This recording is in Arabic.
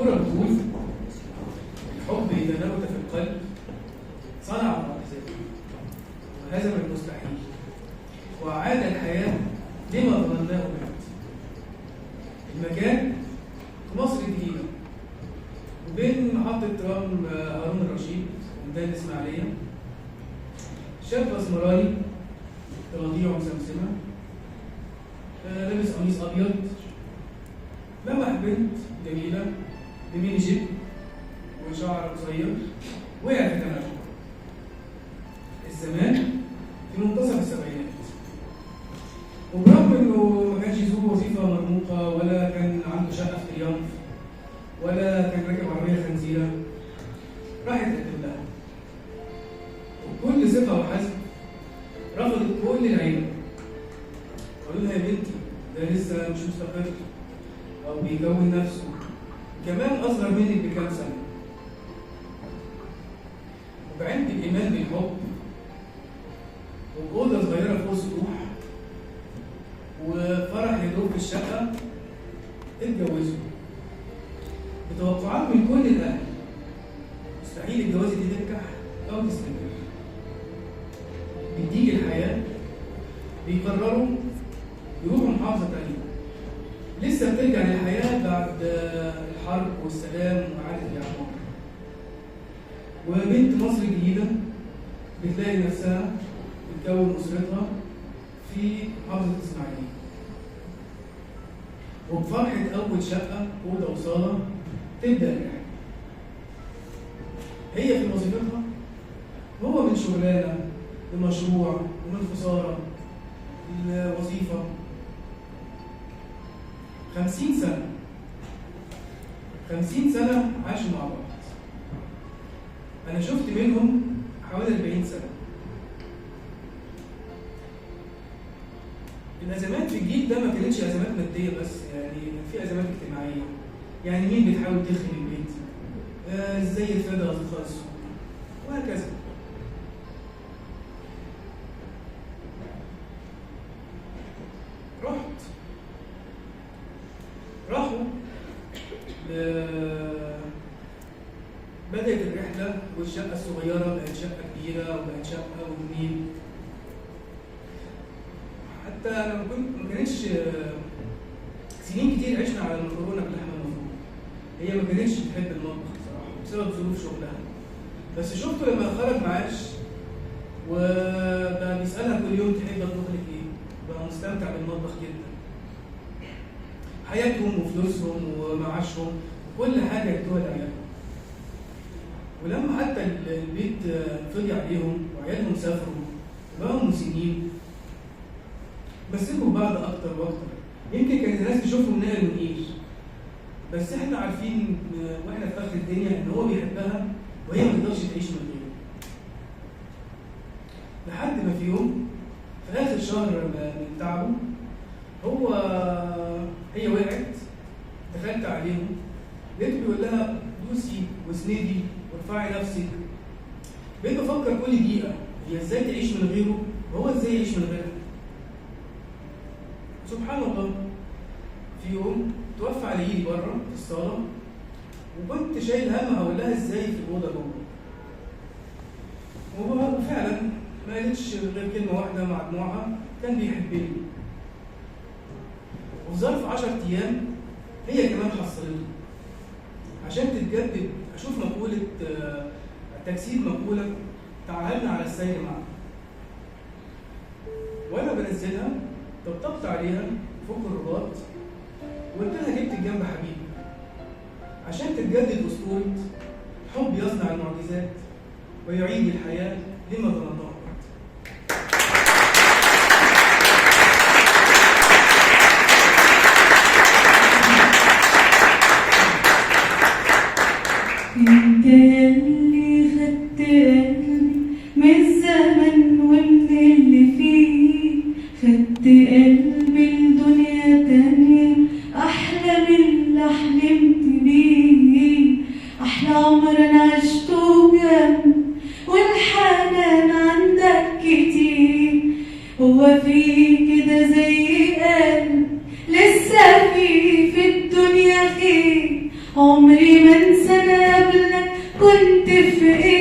الدكتورة بتقول الحب إذا نبت في القلب صنع المعجزات وهزم المستحيل وأعاد الحياة لما ظنناه مات. المكان في مصر الجديدة وبين محطة ترام هارون الرشيد وميدان الإسماعيلية، شاب أسمراني رضيع ومسمسمة لابس قميص أبيض لمح بنت جميلة بميني جيب وشعر قصير وقع في كنبة. الزمان في منتصف السبعينات، وبرغم انه ما كانش ذو وظيفة مرموقة ولا كان عنده شقة في تريمف ولا كان راكب عربية خنزيرة، راحت تقدم لها وبكل ثقة وحزم رفضت كل العيلة. قالوا لها يا بنتي ده لسه مش مستقر أو بيكون نفسه، كمان أصغر منك بكام سنة، وبعند الإيمان بالحب وبأوضة صغيرة فوق سطوح وفرح يدوب في الشقة اتجوزوا بتوقعات من كل الأهل مستحيل الجوازة دي تنجح أو تستمر. بتيجي الحياة بيقرروا يروحوا محافظة تانية لسه بترجع للحياة بعد الحرب والسلام وإعادة الإعمار، وبنت مصر الجديدة بتلاقي نفسها بتكون أسرتها في محافظة الإسماعيلية، وبفرحة أول شقة أوضة وصالة تبدأ الرحلة. هي في وظيفتها، هو من شغلانة لمشروع ومن خسارة لوظيفة. 50 سنة 50 سنة عاشوا مع بعض. أنا شفت منهم حوالي 40 سنة. الأزمات في الجيل ده ما كانتش أزمات مادية بس، يعني في أزمات اجتماعية. يعني مين بتحاول تخرب البيت؟ إزاي الفدا هتدخل السوق؟ وهكذا. راحوا بدأت الرحلة والشقة الصغيرة بقت شقة كبيرة وبقت شقة وجميل. حتى أنا ما كانتش سنين كتير عشنا على المكرونة باللحمة المفرومة. هي ما كانتش بتحب المطبخ بصراحة بسبب ظروف شغلها، بس شفته لما خرج معاش وبقى بيسألها كل يوم تحب أطبخ لك إيه؟ بقى مستمتع بالمطبخ جدا. حياتهم وفلوسهم ومعاشهم وكل حاجة يدوها لعيالهم. ولما حتى البيت فضي عليهم وعيالهم سافروا وبقوا مسنين، مسكوا بعض أكتر وأكتر. يمكن كانت الناس تشوفهم نقل ونقيل، بس إحنا عارفين وإحنا في آخر الدنيا إن هو بيحبها وهي ما تقدرش تعيش من غيره. لحد ما في يوم في آخر شهر من تعبه هي وقعت، دخلت عليهم لقيته بيقول لها دوسي واسندي وارفعي نفسك. بقيت بفكر كل دقيقة هي ازاي تعيش من غيره وهو ازاي يعيش من غيرها. سبحان الله، في يوم توفى على ايدي بره في الصالة وكنت شايل هم هقول لها ازاي في الأوضة جوه. وفعلا ما قالتش غير كلمة واحدة مع دموعها، كان بيحبني. وفي ظرف 10 أيام هي كمان حصلته عشان تتجدد. أشوف مقولة تجسيد مقولة تعهدنا على السير معا. وأنا بنزلها طبطبت عليها فوق الرباط وقلت لها جبت الجنب حبيبي عشان تتجدد أسطورة حب يصنع المعجزات ويعيد الحياة لما ظنناه. انت اللي خدت قلبي من الزمن ومن اللي فيه، خدت قلبي لدنيا تانية احلى من اللي حلمت بيه. احلى عمر انا عشته جنب والحنان عندك كتير. هو في كده زي قلب لسه في الدنيا خير، عمري ما انسى انا قبلك كنت في ايه.